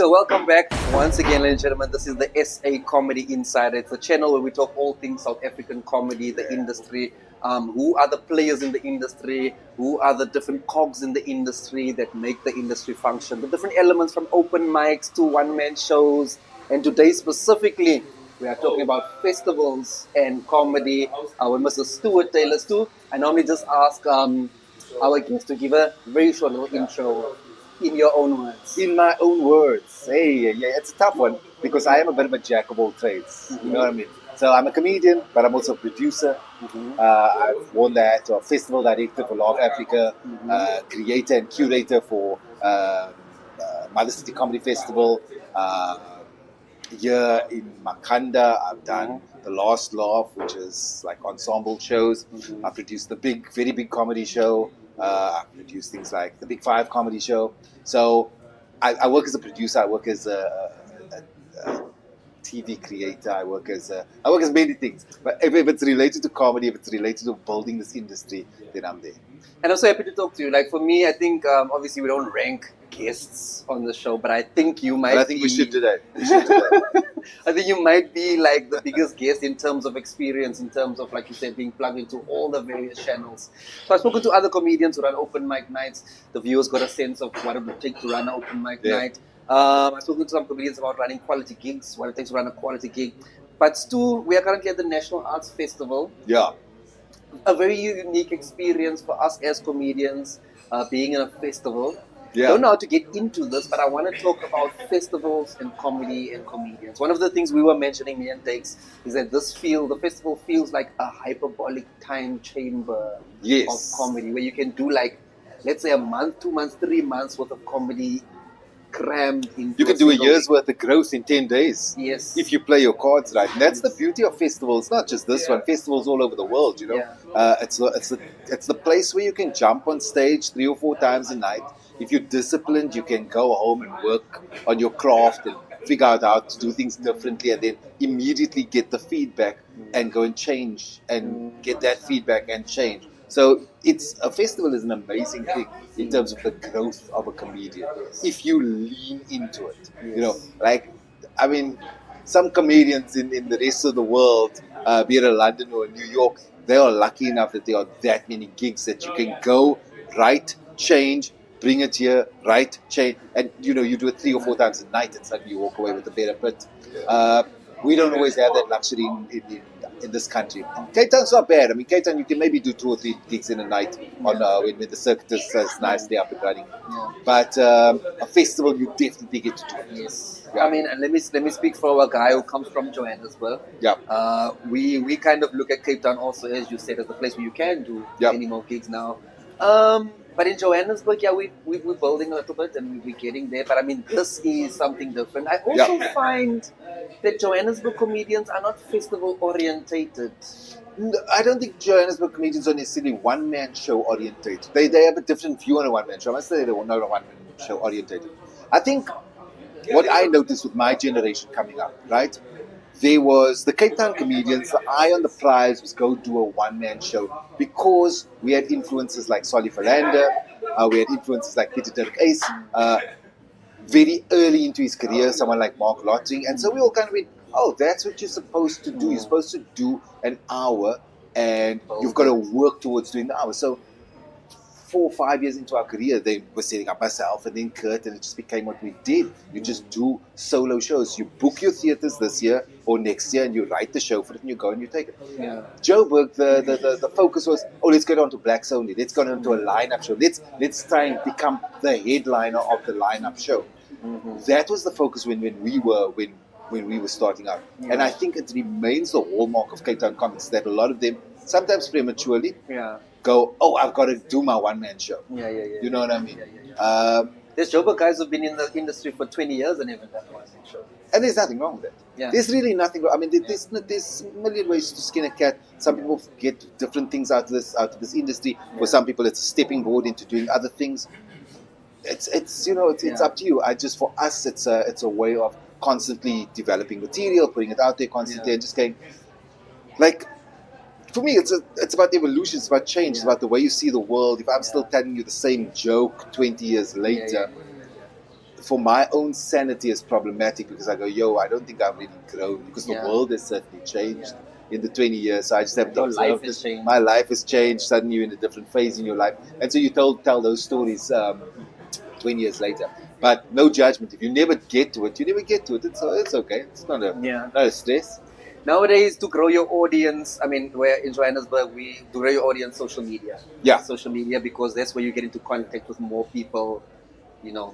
So welcome back once again, ladies and gentlemen. This is the SA Comedy Insider. It's a channel where we talk all things South African comedy, the industry, who are the players in the industry, who are the different cogs in the industry that make the industry function, the different elements from open mics to one-man shows. And today specifically, we are talking about festivals and comedy. With Mr. Stuart Taylor. Stu, I normally just ask our guests to give a very short little intro in your own words. In my own words, hey, yeah, it's a tough one because I am a bit of a jack of all trades. You know what I mean? So I'm a comedian, but I'm also a producer. I've won the hat of festival director for Laugh Africa, creator and curator for Mother City Comedy Festival. Here in Makhanda, I've done The Last Laugh, which is like ensemble shows. I produced the very big comedy show. I produced things like the Big Five comedy show. So I work as a producer. I work as a TV creator. I work as many things. But if it's related to comedy, if it's related to building this industry, then I'm there. And I'm so happy to talk to you. Like for me, I think obviously we don't rank guests on the show, but I think you might. But I think we should do that. We should do that. I think you might be like the biggest guest in terms of experience, in terms of, like you said, being plugged into all the various channels. So I've spoken to other comedians who run open mic nights. The viewers got a sense of what it would take to run an open mic night. I've spoken to some comedians about running quality gigs, what it takes to run a quality gig. But Stu, we are currently at the National Arts Festival. Yeah. A very unique experience for us as comedians, being in a festival. Yeah. I don't know how to get into this, but I want to talk about festivals and comedy and comedians. One of the things we were mentioning, me and Takes, is that the festival feels like a hyperbolic time chamber of comedy, where you can do like, let's say a month, 2 months, 3 months worth of comedy crammed into. You can do a year's worth of growth in 10 days. Yes. If you play your cards right. And that's the beauty of festivals, not just this one, festivals all over the world, you know. It's the place where you can jump on stage 3 or 4 times a night. If you're disciplined, you can go home and work on your craft and figure out how to do things differently, and then immediately get the feedback and go and change and get that feedback and change. So a festival is an amazing thing in terms of the growth of a comedian if you lean into it. You know, like, I mean, some comedians in the rest of the world, be it London or New York, they are lucky enough that there are that many gigs that you can go, write, change, bring it here, write, change, and you know, you do it 3 or 4 times a night and suddenly you walk away with a better bit. We don't always have that luxury in this country. Cape Town's not bad. I mean, Cape Town, you can maybe do 2 or 3 gigs in a night on when the circuit is nicely up and running. But a festival, you definitely get to do it. Yes. Yeah. I mean, and let me speak for a guy who comes from Johannesburg. Yeah. We kind of look at Cape Town also, as you said, as the place where you can do many more gigs now. But in Johannesburg, we're building a little bit and we're getting there. But I mean, this is something different. I also find that Johannesburg comedians are not festival orientated. I don't think Johannesburg comedians are necessarily one-man show orientated. They have a different view on a one-man show. I must say they're not a one-man show orientated. I think what I noticed with my generation coming up, right? There was the Cape Town comedians, the eye on the prize was go do a one-man show because we had influences like Solly Philander, we had influences like Peter Dirk Ace, very early into his career, someone like Mark Lottering, and so we all kind of went, oh, that's what you're supposed to do. You're supposed to do an hour and you've got to work towards doing the hour. So 4 or 5 years into our career, they were setting up myself and then Kurt, and it just became what we did. You just do solo shows. You book your theatres this year or next year, and you write the show for it, and you go and you take it. Yeah. Joburg, the focus was, let's get on to blacks only. Let's go on to a lineup show. Let's try and become the headliner of the lineup show. That was the focus when we were starting out. And I think it remains the hallmark of Cape Town comics that a lot of them, sometimes prematurely, go, I've got to do my one-man show. You know what I mean? There's Joburg guys who've been in the industry for 20 years and haven't done a one-man show. And there's nothing wrong with that. There's really nothing wrong. I mean, there's a million ways to skin a cat. Some people get different things out of this industry. For some people, it's a stepping board into doing other things. It's up to you. For us, it's a way of constantly developing material, putting it out there constantly, and just going, like, for me, it's about evolution, it's about change, it's about the way you see the world. If I'm still telling you the same joke 20 years later, for my own sanity is problematic because I go, yo, I don't think I've really grown because the Yeah. world has certainly changed in the 20 years. So I just have to Your life observe has this. changed. My life has changed. Suddenly you're in a different phase in your life. And so you tell those stories 20 years later. But no judgment. If you never get to it, you never get to it. It's okay. It's not a stress. Nowadays, to grow your audience, I mean, we're in Johannesburg, we to grow your audience, social media. Yeah. Social media, because that's where you get into contact with more people,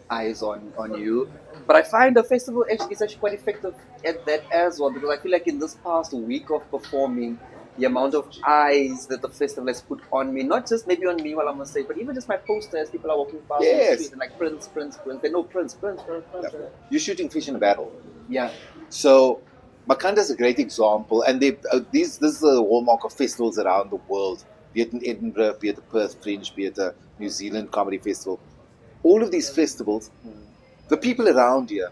eyes on you. But I find the festival is actually quite effective at that as well, because I feel like in this past week of performing, the amount of eyes that the festival has put on me, not just maybe on me while I'm on stage, but even just my poster as people are walking past on the Yes. street and like Prince, Prince, Prince. They know Prince, Prince, Prince, Prince. Yeah. You're shooting fish in a barrel. Yeah. So Makhanda is a great example, and this is the hallmark of festivals around the world, be it in Edinburgh, be it the Perth Fringe, be it a New Zealand Comedy Festival. All of these festivals, the people around here,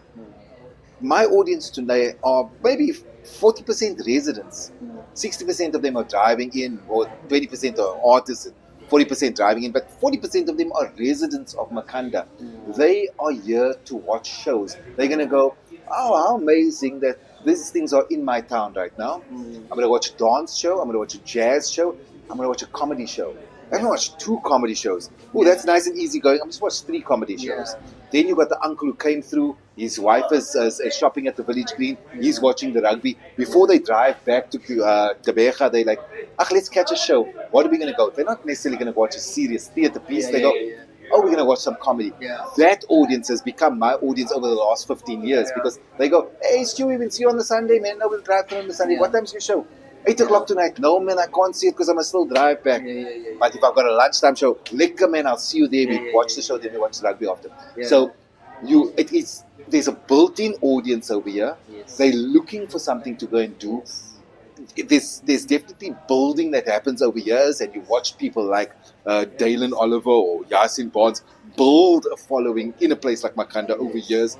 my audience today are maybe 40% residents. 60% of them are driving in, or 20% are artists, and 40% driving in, but 40% of them are residents of Makhanda. They are here to watch shows. They're going to go, oh, how amazing that these things are in my town right now. I'm going to watch a dance show. I'm going to watch a jazz show. I'm going to watch a comedy show. I'm going to watch 2 comedy shows. Oh, that's nice and easy going. I'm just watch 3 comedy shows. Then you got the uncle who came through. His wife is shopping at the village green. He's watching the rugby. Before they drive back to Gqeberha, they're like, let's catch a show. What are we going to go? They're not necessarily going to watch a serious theatre piece. They go, oh, we're going to watch some comedy. That audience has become my audience over the last 15 years because they go, hey, Stewie, we'll see you on the Sunday, man. No, we'll drive through on the Sunday. What time's your show? 8 o'clock tonight. No, man, I can't see it because I must still drive back. But if I've got a lunchtime show, liquor, man, I'll see you there. We watch the show, then we watch the rugby after. So there's a built-in audience over here. They're looking for something to go and do. There's definitely building that happens over years, and you watch people like Dalen Oliver or Yasin Barnes build a following in a place like Makhanda over years.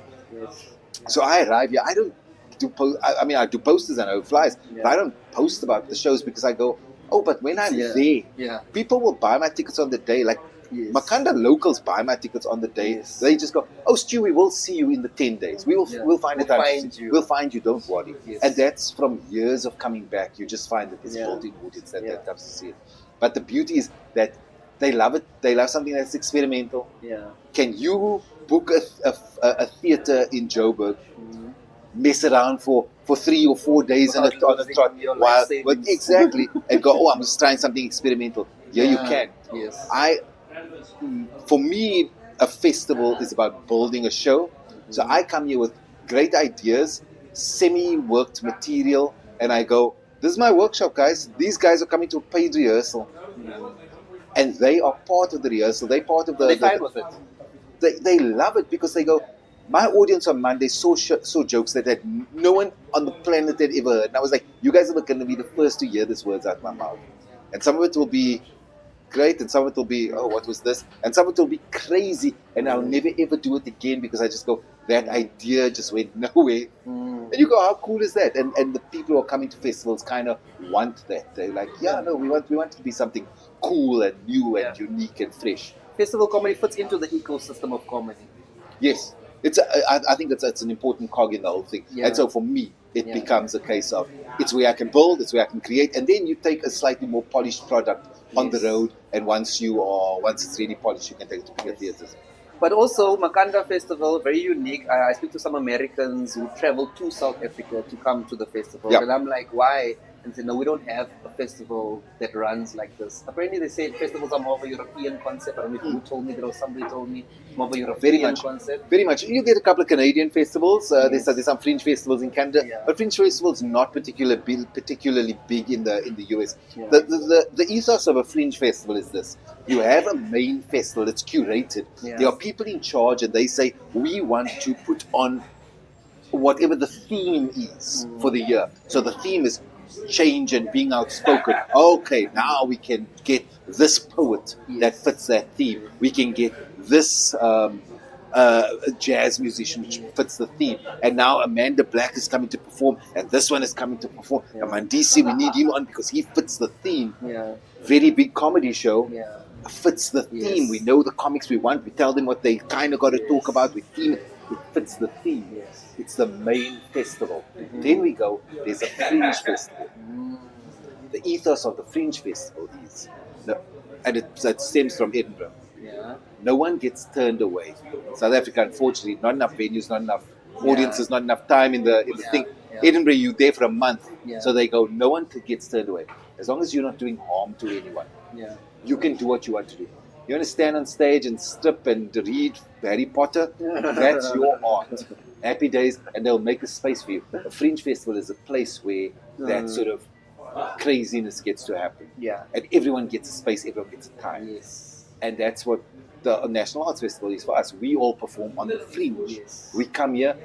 So I arrive here. I don't do I do posters and I do flyers, but I don't post about the shows because I go, oh, but when I'm there, people will buy my tickets on the day. Like Makhanda locals buy my tickets on the day. They just go, oh, Stewie, we'll see you in the 10 days. We'll find a time. We'll find you. Don't worry. And that's from years of coming back. You just find that there's a built-in audience that comes to see it. But the beauty is that they love it. They love something that's experimental. Can you book a theatre in Joburg? Mess around for 3 or 4 days on a trot while exactly and go, oh, I'm just trying something experimental. Here you can. For me, a festival is about building a show. So I come here with great ideas, semi-worked material, and I go, this is my workshop, guys. These guys are coming to a paid rehearsal. And they are part of the rehearsal. They're part of They're fine with it. They love it because they go, my audience on Monday saw jokes that had no one on the planet had ever heard. And I was like, you guys are going to be the first to hear these words out of my mouth. And some of it will be great, and some of it will be, oh, what was this? And some of it will be crazy, and I'll never ever do it again because I just go, that idea just went nowhere. And you go, how cool is that? And the people who are coming to festivals kind of want that. They're like, we want it to be something cool and new and unique and fresh. Festival comedy fits into the ecosystem of comedy. Yes. I think it's an important cog in the whole thing. And so for me, it becomes a case of it's where I can build, it's where I can create, and then you take a slightly more polished product on the road, and once it's really polished, you can take it to bigger theatres. But also, Makhanda Festival, very unique. I speak to some Americans who travel to South Africa to come to the festival. And I'm like, why? And say, no, we don't have a festival that runs like this. Apparently, they say festivals are more of a European concept. I don't know if you told me that or somebody told me. More of a European concept. Very much. You get a couple of Canadian festivals. There's some fringe festivals in Canada. But fringe festivals not particularly big in the US. The ethos of a fringe festival is this. You have a main festival. It's curated. There are people in charge, and they say, we want to put on whatever the theme is for the year. So the theme is change and being outspoken. Okay, now we can get this poet that fits that theme. We can get this jazz musician which fits the theme. And now Amanda Black is coming to perform, and this one is coming to perform. And Mandisi, we need him on because he fits the theme. Very big comedy show. Fits the theme. We know the comics we want. We tell them what they kind of got to talk about. We theme it. it fits the theme. Yes. It's the main festival. Then we go, there's a fringe festival. The ethos of the fringe festival is, no, and it stems from Edinburgh. Yeah. No one gets turned away. South Africa, unfortunately, not enough venues, not enough audiences, Yeah. not enough time in the Yeah, thing. yeah. Edinburgh, you're there for a month, Yeah. so they go, no one gets turned away. As long as you're not doing harm to anyone, Yeah. you can do what you want to do. You want to stand on stage and strip and read Harry Potter? That's your art. Happy days, and they'll make a space for you. A fringe festival is a place where that sort of craziness gets to happen. Yeah. And everyone gets a space, everyone gets a time. Yes. And that's what the National Arts Festival is for us. We all perform on the fringe. Yes. We come here,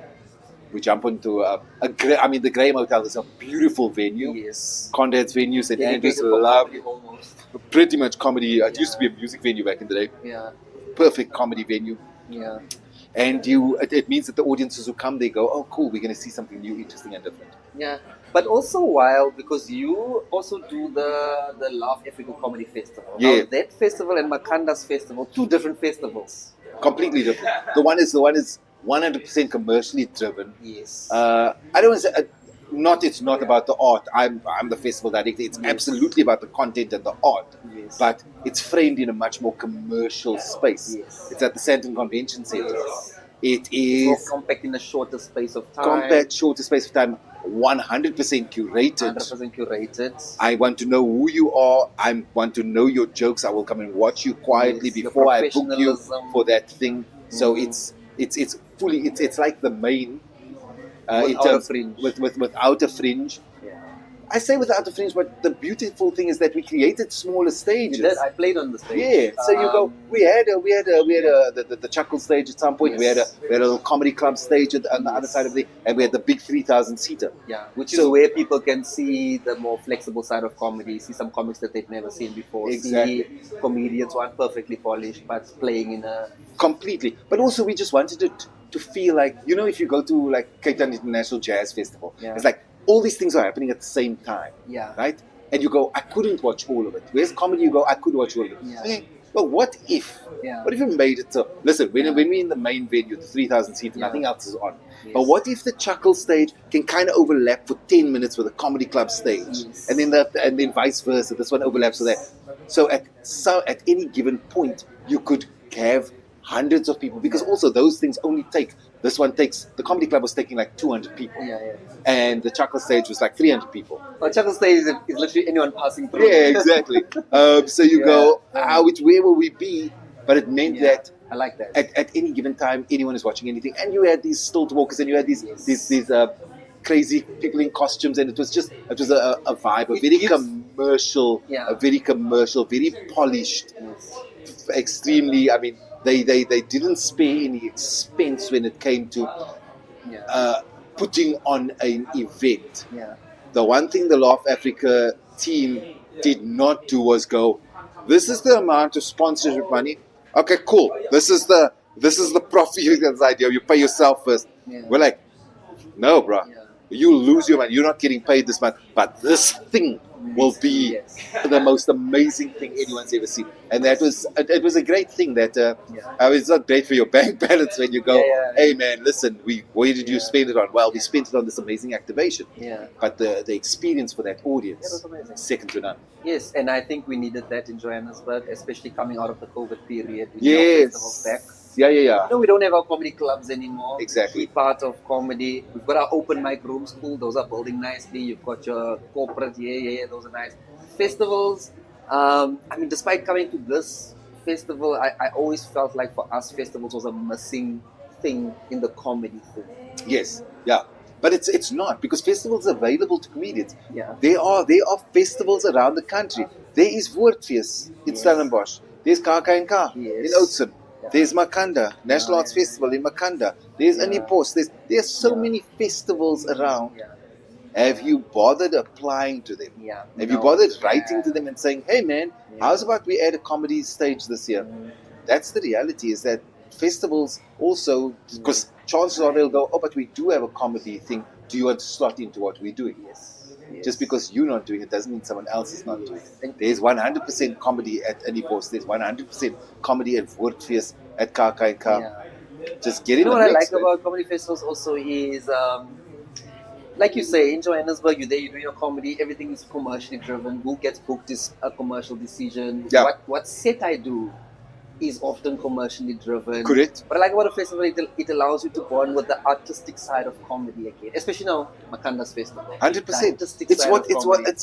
we jump onto the Graham Hotel is a beautiful venue. Yes. Conrad's venue, St. Andrews, Dedicated for love, comedy almost. pretty much comedy. It used to be a music venue back in the day. Yeah. Perfect comedy venue. Yeah. And it means that the audiences who come, they go, oh, cool, we're going to see something new, interesting, and different. Yeah. But also wild because you also do the Laugh Africa Comedy Festival. Yeah. Now, that festival and Makhanda's festival, two different festivals. Completely different. The one is 100% commercially driven. Yes. I don't want to say, it's not about the art. I'm the festival director. It's absolutely about the content and the art. Yes. But it's framed in a much more commercial space. Yes. It's at the Sandton Convention Center. Yes. It More is compact in a shorter space of time. compact, shorter space of time, 100% curated. 100% curated. I want to know who you are. I want to know your jokes. I will come and watch you quietly Yes, your before I book you professionalism. for that thing. So it's fully it's like the main Without a fringe. without a fringe. Yeah. I say without a fringe, but the beautiful thing is that we created smaller You stages. did. I played on the stage. Yeah, so you go. We had the chuckle stage at some point. Yes. We had a little comedy club stage on the other side of and we had the big 3,000 seater. Yeah, which So- is where people can see the more flexible side of comedy, see some comics that they've never seen before, Exactly. see comedians who aren't perfectly polished but playing in a... Completely. But also, we just wanted it to feel like, if you go to like Cape Town International Jazz Festival, Yeah. it's like all these things are happening at the same time, Yeah. right? And you go, I couldn't watch all of it. Where's comedy? You go, I could watch all of it. Yeah. Okay, but what if? Yeah. What if you made it so? Listen, when Yeah. we're in the main venue, the 3,000 seats, Yeah. nothing else is on. Yes. But what if the chuckle stage can kind of overlap for 10 minutes with a comedy club stage, Yes. and then vice versa? This one overlaps with that. So at any given point, you could have hundreds of people, because also those things only take. This one takes, the comedy club was taking like 200 people, Yeah. and the chuckle stage was like 300 people. Well, chuckle stage is literally anyone passing through. Yeah, exactly. So you go, where will we be? But it meant Yeah. that I like that. at any given time, anyone is watching anything, and you had these stilt walkers, and you had these Yes. these crazy people in costumes, and it was a vibe, It gives- commercial, Yeah. very polished, Yes. extremely. I mean, they didn't spare any expense when it came to Yeah. putting on an event. Yeah. The one thing the Laugh Africa team did not do was go, this is the amount of sponsorship money. Okay, cool. This is the profit idea. You pay yourself first. Yeah. We're like, no, bro. Yeah. You lose your money. You're not getting paid this month. But this thing will be Yes. the most amazing thing anyone's ever seen. And it was a great thing that it's not great for your bank balance when you go, Yeah. hey man, listen, where did you Yeah. spend it on? Well, we spent it on this amazing activation. Yeah. But the experience for that audience, That was amazing. second to none. Yes, and I think we needed that in Johannesburg, especially coming out of the COVID period. We need our festivals back. Yeah. No, we don't have our comedy clubs anymore. Exactly. Key part of comedy. We've got our open mic rooms, cool. Those are building nicely. You've got your corporate, those are nice. Festivals. Despite coming to this festival, I always felt like for us, festivals was a missing thing in the comedy thing. Yes, yeah. But it's not, because festivals are available to comedians. Yeah. There are festivals around the country. There is Woordfeest in Stellenbosch. There's KAK&K in Yes. Oudtshoorn. Yeah. There's Makhanda, National Arts Festival in Makhanda. There's Yeah. Unpack. There's so Yeah. many festivals around. Yeah. Have you bothered applying to them? Yeah. Have you No. bothered writing Yeah. to them and saying, hey man, Yeah. how's about we add a comedy stage this year? That's the reality, is that festivals also, because chances are they'll go, oh, but we do have a comedy thing. Do you want to slot into what we're doing? Yes. Yes. Just because you're not doing it doesn't mean someone else is not doing And- it. There's 100% comedy at Unpack. There's 100% comedy at Woordfeest, at KAK&K. Yeah. Just get You in know the what I mix, like man. about comedy festivals also is, like you say, in Johannesburg, you're there, you're doing your comedy, everything is commercially driven. Who gets booked is a commercial decision. Yeah. What set I do is often commercially driven. Correct. What I like about a festival, it allows you to bond with the artistic side of comedy again, especially now Makhanda's festival. 100%. The artistic It's side what of it's what comedy.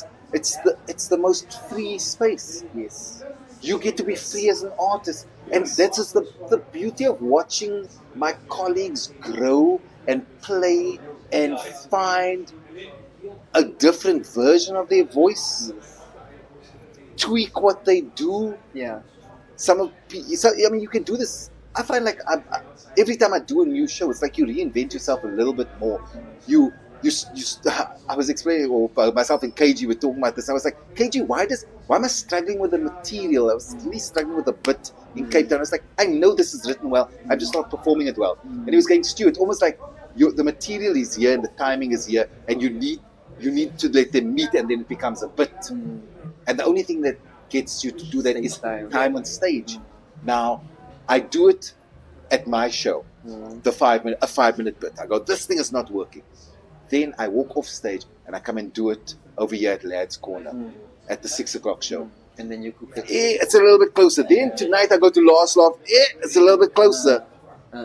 it's the most free space. Yes. You get to be free as an artist, and that's just the beauty of watching my colleagues grow and play and find a different version of their voice, tweak what they do. Yeah. I mean, you can do this. I find like every time I do a new show, it's like you reinvent yourself a little bit more. I was explaining, or myself and KG were talking about this. I was like, KG, why am I struggling with the material? I was really struggling with the bit in Cape Town. I was like, I know this is written well, I'm just not performing it well. And he was going, Stuart, almost like the material is here and the timing is here, and you need to let them meet, and then it becomes a bit. And the only thing that gets you to do that is time on stage. Now, I do it at my show, a 5-minute bit. I go, this thing is not working. Then I walk off stage and I come and do it over here at Lad's Corner at the 6 o'clock show. And then you cook it. It's a little bit closer. Then tonight I go to Last Laugh. It's a little bit closer.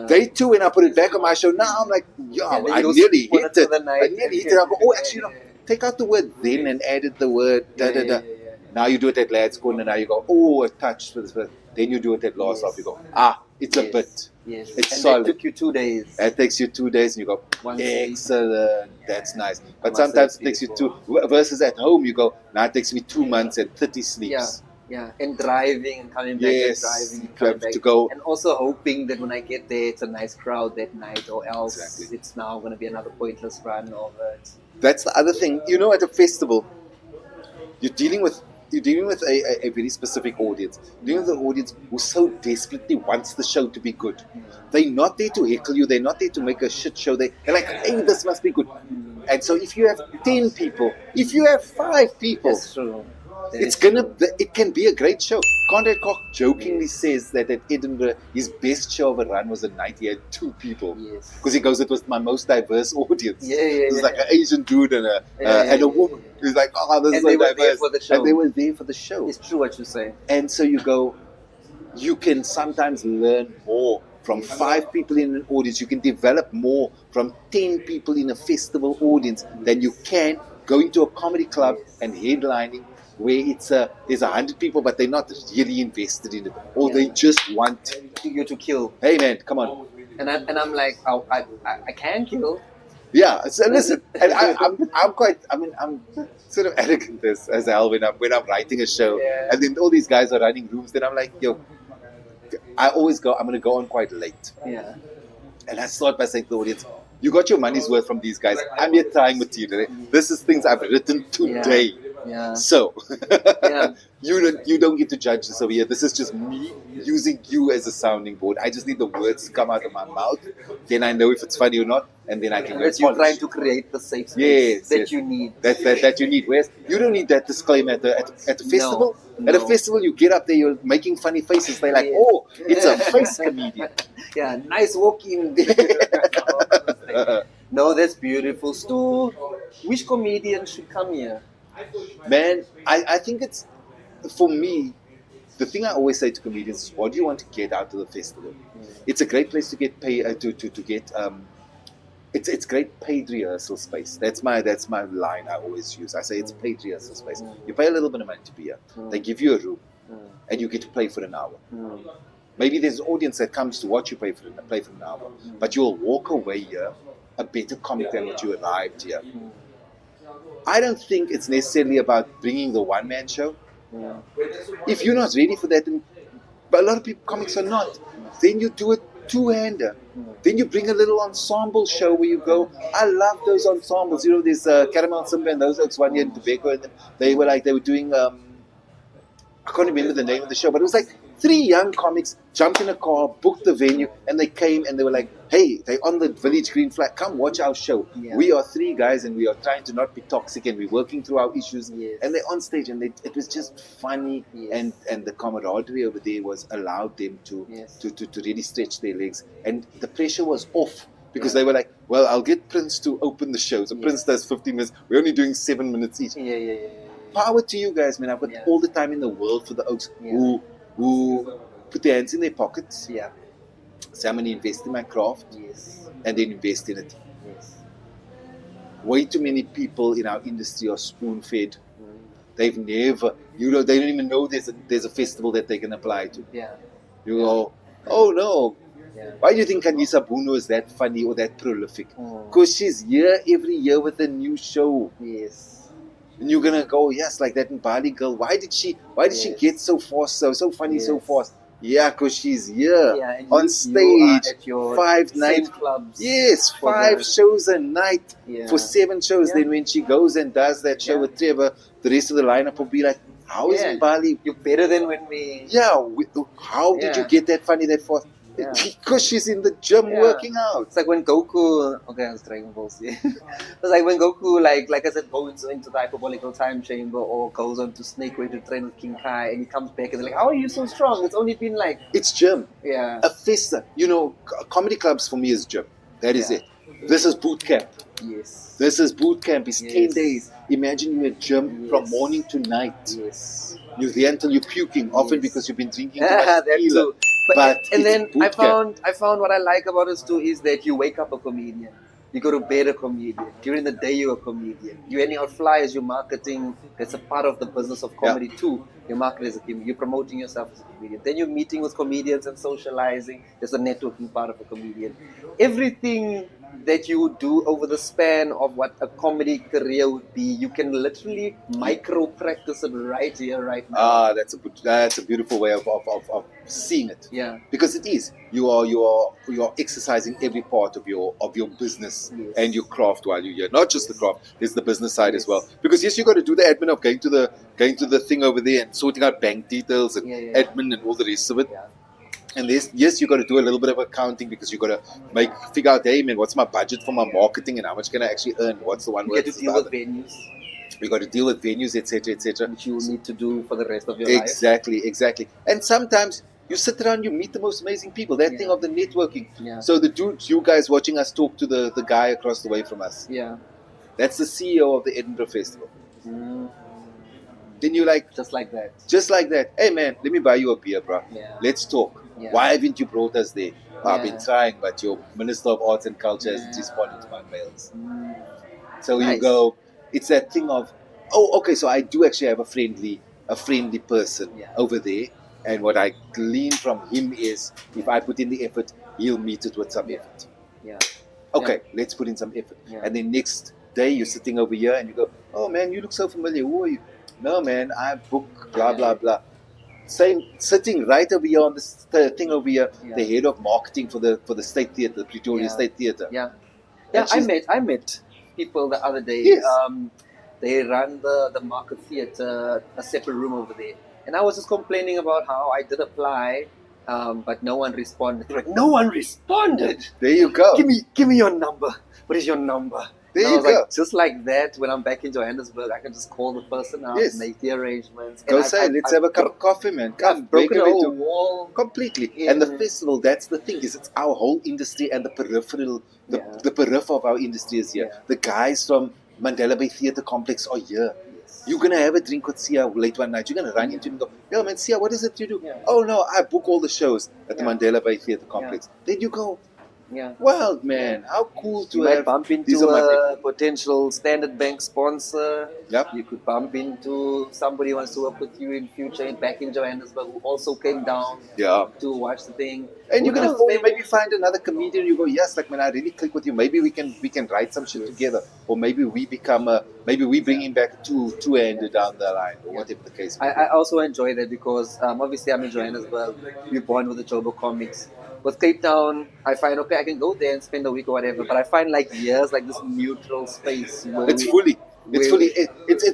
They too, when I put it back on my show, now I'm like, I nearly hit it. I nearly hit it. I go, oh, actually, take out the word then and added the word da-da-da. Now you do it at Lad's Corner, now you go, oh, a touch for this. Then you do it at Last Laugh, you go, it's a bit. Yes. It's and solid. That took you 2 days. That takes you 2 days, and you go, excellent, that's nice. But must sometimes say it takes you versus at home, you go, now it takes me 2 months and 30 sleeps. Yeah, and driving and coming back and driving and coming back. To go. And also hoping that when I get there, it's a nice crowd that night, or else it's now going to be another pointless run of it. That's the other thing. You know, at a festival, you're dealing with a very specific audience. You're dealing with an audience who so desperately wants the show to be good. They're not there to heckle you. They're not there to make a shit show. They're like, hey, this must be good. And so if you have 10 people, if you have 5 people, that's true. It can be a great show. Conrad Koch jokingly says that at Edinburgh, his best show of a run was a night he had 2 people. Yes. Because he goes, it was my most diverse audience. It was like an Asian dude and a woman. He's like, oh, this is so diverse. And they were there for the show. It's true what you say. And so you go, you can sometimes learn more from 5 people in an audience. You can develop more from 10 people in a festival audience than you can going to a comedy club and headlining where there's 100 people, but they're not really invested in it, or they just want you to kill. Hey man, come on! And I'm like, I can kill. Yeah. So listen, and I'm sort of arrogant as hell when I'm writing a show, and then all these guys are running rooms. Then I'm like, yo, I always go. I'm gonna go on quite late. Yeah. And I start by saying to the audience, you got your money's worth from these guys. I'm here trying material. This is things I've written today. Yeah. So you don't get to judge this over here. This is just me using you as a sounding board. I just need the words to come out of my mouth. Then I know if it's funny or not, and then I can go. You're trying to create the safe space that you need. That you need. Whereas you don't need that disclaimer at a festival. No. At a festival, you get up there, you're making funny faces. They're like, oh, it's a face comedian. Yeah, nice walk in. No, that's beautiful. Stu, which comedian should come here? Man, I think it's, for me, the thing I always say to comedians is, what do you want to get out of the festival? It's a great place to get paid, it's great paid rehearsal space. That's my line I always use. I say it's paid rehearsal space. You pay a little bit of money to be here. They give you a room, and you get to play for an hour. Maybe there's an audience that comes to watch you play for an hour, but you'll walk away here a better comic than what you arrived here. I don't think it's necessarily about bringing the one-man show. If you're not ready for that, but a lot of comics are not, then you do a two-hander. Then you bring a little ensemble show where you go, I love those ensembles. You know, there's Caramel Simba and those folks one year in Tobacco, and they were doing, I can't remember the name of the show, but it was like 3 young comics jumped in a car, booked the venue, and they came and they were like, hey, they're on the village green flag. Come watch our show. Yeah. We are 3 guys and we are trying to not be toxic and we're working through our issues. Yes. And they're on stage and it was just funny. Yes. And the camaraderie over there was allowed them to really stretch their legs. And the pressure was off because they were like, well, I'll get Prince to open the show. So Prince does 15 minutes. We're only doing 7 minutes each. Power to you guys, man. I've got all the time in the world for the Oaks who put their hands in their pockets. Yeah. Say, I'm going to invest in my craft. Yes. And then invest in it. Yes. Way too many people in our industry are spoon-fed. They've never, they don't even know there's a festival that they can apply to. Yeah. You go, oh no. Yeah. Why do you think Kanisa Bruno is that funny or that prolific? Because she's here every year with a new show. Yes. And you're gonna go, yes, like that in Bali Girl. Why did she get so fast, so funny, so fast? Yeah, because she's here on stage, you are at your 5 nights. clubs. Yes, 5 shows a night for 7 shows. Yeah. Then when she goes and does that show with Trevor, the rest of the lineup will be like, how is Bali? You're better than when we... Yeah, how did you get that funny that fast? Yeah. Because she's in the gym working out. It's like when Goku... Okay, I was Dragon Ball Z. It's like when Goku, like I said, goes into the hyperbolical time chamber or goes on to Snake Way to train with King Kai and he comes back and they're like, how are you so strong? It's only been like... It's gym. Yeah. A festa. Comedy clubs for me is gym. That is it. This is boot camp. Yes. This is boot camp. It's 10 days. Imagine you're at gym from morning to night. Yes. You're there until you're puking, often because you've been drinking too much that tequila. too. But and then I camp. found what I like about it too is that you wake up a comedian. You go to bed a comedian. During the day you're a comedian. You're handing out flyers, you're marketing. That's a part of the business of comedy too. You're marketing as a comedian. You're promoting yourself as a comedian. Then you're meeting with comedians and socializing. There's a networking part of a comedian. Everything that you do over the span of what a comedy career would be, you can literally micro practice it right here, right now. That's a beautiful way of seeing it. Yeah. Because it is. You are exercising every part of your business and your craft while you're here. Not just the craft, there's the business side as well. Because yes, you got to do the admin of going to the thing over there and sorting out bank details and admin and all the rest of it. Yeah. And yes, you got to do a little bit of accounting because you got to figure out, hey man, what's my budget for my marketing and how much can I actually earn? What's the one You word? get to deal with venues. We got to deal with venues, etc., etc. Which you need to do for the rest of your life. Exactly. And sometimes you sit around, you meet the most amazing people. That thing of the networking. Yeah. So the dude, you guys watching us talk to the guy across the way from us. Yeah. That's the CEO of the Edinburgh Festival. Mm. Then you're like, just like that. Hey man, let me buy you a beer, bro. Yeah. Let's talk. Yeah. Why haven't you brought us there? I've been trying, but your Minister of Arts and Culture hasn't responded to my mails. So you go, it's that thing of, oh, okay, so I do actually have a friendly person over there. And what I glean from him is, if I put in the effort, he'll meet it with some effort. Yeah. Okay, let's put in some effort. Yeah. And then next day, you're sitting over here and you go, oh man, you look so familiar. Who are you? No man, I book, blah, blah, blah. Sitting right over here on this thing over here, the head of marketing for the State Theatre, the Pretoria State Theatre. Yeah. Yeah, I met people the other day. Yes. They run the Market Theatre, a separate room over there. And I was just complaining about how I did apply, but no one responded. They're like, no one responded. There you go. Give me your number. What is your number? There you go. Like, just like that, when I'm back in Johannesburg, I can just call the person out, make the arrangements. Go say, let's have a cup of coffee, man. Come, broken a whole wall. Completely. Yeah. And the festival, that's the thing, is it's our whole industry and the peripheral, the peripheral of our industry is here. Yeah. The guys from Mandela Bay Theatre Complex are here. Yes. You're going to have a drink with Sia late one night. You're going to run into him and go, yo man, Sia, what is it you do? Yeah. Oh no, I book all the shows at the Mandela Bay Theatre Complex. Then you go, well, man, how cool to might bump into a potential Standard Bank sponsor. Yep. You could bump into somebody who wants to work with you in future back in Johannesburg who also came down to watch the thing. And you're gonna maybe find another comedian. You go, yes, like man, I really click with you. Maybe we can write some shit together, or maybe we become maybe we bring him back two-handed down the line, or whatever the case may be. I also enjoy that because obviously I'm in Johannesburg. We're born with the Joburg comics. With Cape Town, I find, okay, I can go there and spend a week or whatever, but I find like years, like this neutral space. It's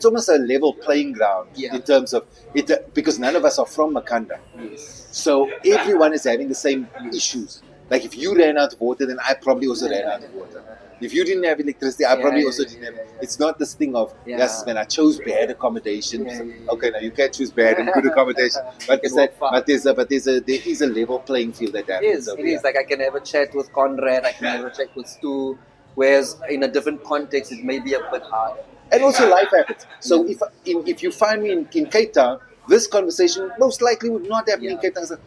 almost a level playing ground in terms of it, because none of us are from Makhanda. Yes. So everyone is having the same issues. Like if you ran out of water, then I probably also ran out of water. If you didn't have electricity, I probably also didn't have. It's not this thing of yes, man, I chose bad accommodation. Okay, now you can't choose bad and good accommodation. But can walk far. there is a level playing field that happens. It is. Like I can have a chat with Conrad, I can have a chat with Stu, whereas in a different context it may be a bit harder. And also life happens. So if you find me in Cape Town, this conversation most likely would not happen in Cape Town. So,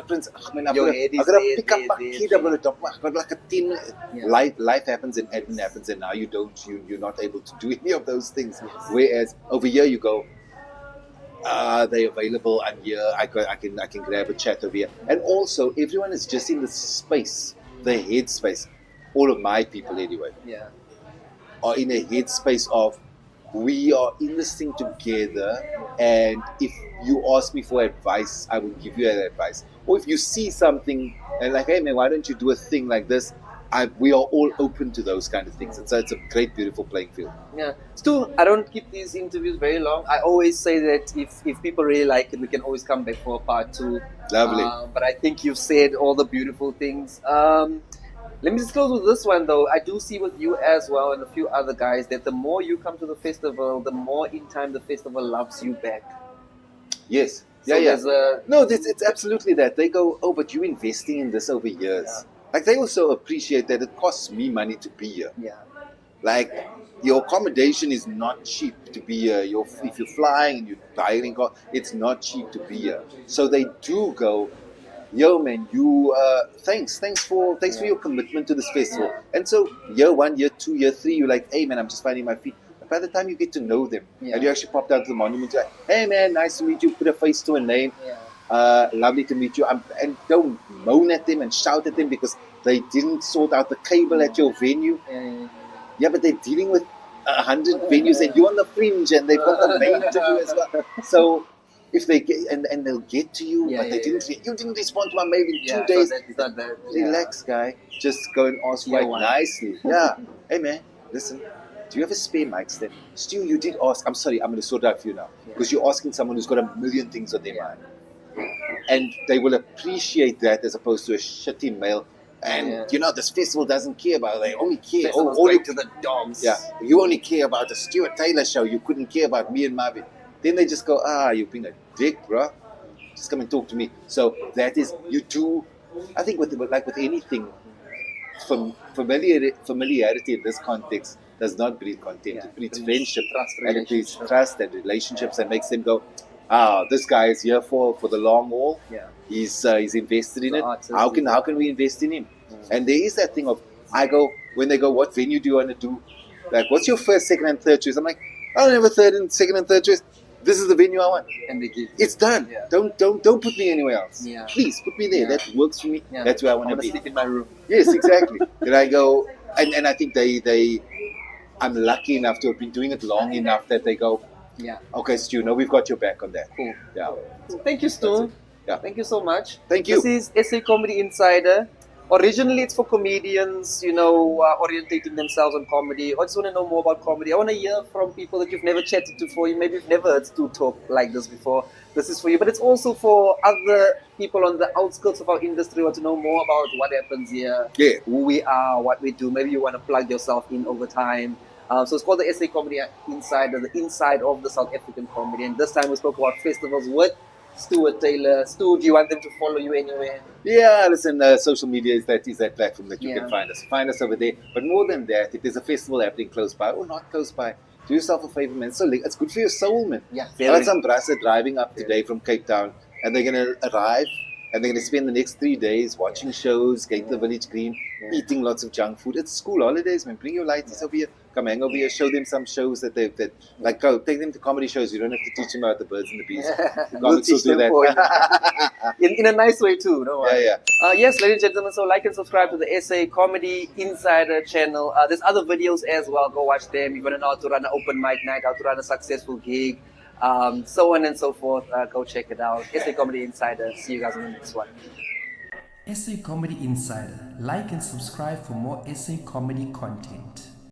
Prince, man, I've got to pick up my kid, I've got like a 10 minute. Life happens and admin happens, and now you're not able to do any of those things. Whereas over here you go, they're available, I'm here, I can grab a chat over here. And also everyone is just in the space, the headspace. All of my people anyway. Are in a headspace of we are in this thing together, and if you ask me for advice, I will give you that advice. Or if you see something and like, hey man, why don't you do a thing like this? We are all open to those kind of things. It's a great, beautiful playing field. Yeah. Stu, I don't keep these interviews very long. I always say that if people really like it, we can always come back for a part 2. Lovely. But I think you've said all the beautiful things. Let me just close with this one though. I do see with you as well and a few other guys that the more you come to the festival, the more in time the festival loves you back. Yes. So it's absolutely that. They go, oh, but you're investing in this over years. Like they also appreciate that it costs me money to be here. Like your accommodation is not cheap to be here. If you're flying and you're hiring car, it's not cheap to be here. So they do go, yo man, you thanks for your commitment to this festival. And so year 1, year 2, year 3, you're like, hey man, I'm just finding my feet. But by the time you get to know them and you actually pop down to the monument, you're like, hey man, nice to meet you, put a face to a name. Lovely to meet you. And don't moan at them and shout at them because they didn't sort out the cable at your venue. But they're dealing with 100 venues and you're on the fringe and they've got the main to do as well. So if they get and they'll get to you, but they didn't. You didn't respond to my mail in 2 days. So that, relax, guy. Just go and ask quite nicely. Hey man, listen. Do you have a spare mic stand? Stu, you did ask. I'm sorry, I'm going to sort it out for you now because you're asking someone who's got a million things on their mind, and they will appreciate that as opposed to a shitty mail. And this festival doesn't care about it. They only care going to the dogs. You only care about the Stuart Taylor show. You couldn't care about me and Marvin. Then they just go, you're being a dick, bro. Just come and talk to me. So that is, you do, I think with anything, familiarity in this context does not breed contempt. It breeds friendship. And it breeds trust and relationships and makes them go, this guy is here for the long haul. He's invested in it. How can we invest in him? And there is that thing of, when they go, what venue do you want to do? Like, what's your first, second, and third choice? I'm like, I don't have a third and second and third choice. This is the venue I want. And they give it's done. Don't put me anywhere else. Please put me there. That works for me. That's where I want to be. Sleep in my room. Yes, exactly. Then I go, and I think I'm lucky enough to have been doing it long enough that they go, okay, Stu, we've got your back on that. Cool. So thank you, Stu. Thank you so much. Thank you. This is SA Comedy Insider. Originally, it's for comedians, orientating themselves on comedy. I just want to know more about comedy. I want to hear from people that you've never chatted to before. Maybe you've never heard Stu talk like this before. This is for you. But it's also for other people on the outskirts of our industry who want to know more about what happens here, who we are, what we do. Maybe you want to plug yourself in over time. So it's called the SA Comedy Insider, the inside of the South African comedy. And this time we spoke about festivals with Stuart Taylor. Stu, do you want them to follow you anywhere? Listen, social media is that platform that you can find us. Find us over there. But more than that, if there's a festival happening close by or not close by, do yourself a favor, man. So it's good for your soul, man. I had some brasa driving up today from Cape Town, and they're going to arrive, and they're going to spend the next 3 days watching shows, going to the village green, eating lots of junk food. It's school holidays, man. Bring your lighties over here. Come hang over here. Show them some shows that go. Take them to comedy shows. You don't have to teach them about the birds and the bees. We'll teach them that. in a nice way too. No worries. Yes, ladies and gentlemen. So like and subscribe to the SA Comedy Insider channel. There's other videos as well. Go watch them. You're gonna know how to run an open mic night, how to run a successful gig, so on and so forth. Go check it out. SA Comedy Insider. See you guys on the next one. SA Comedy Insider. Like and subscribe for more SA comedy content.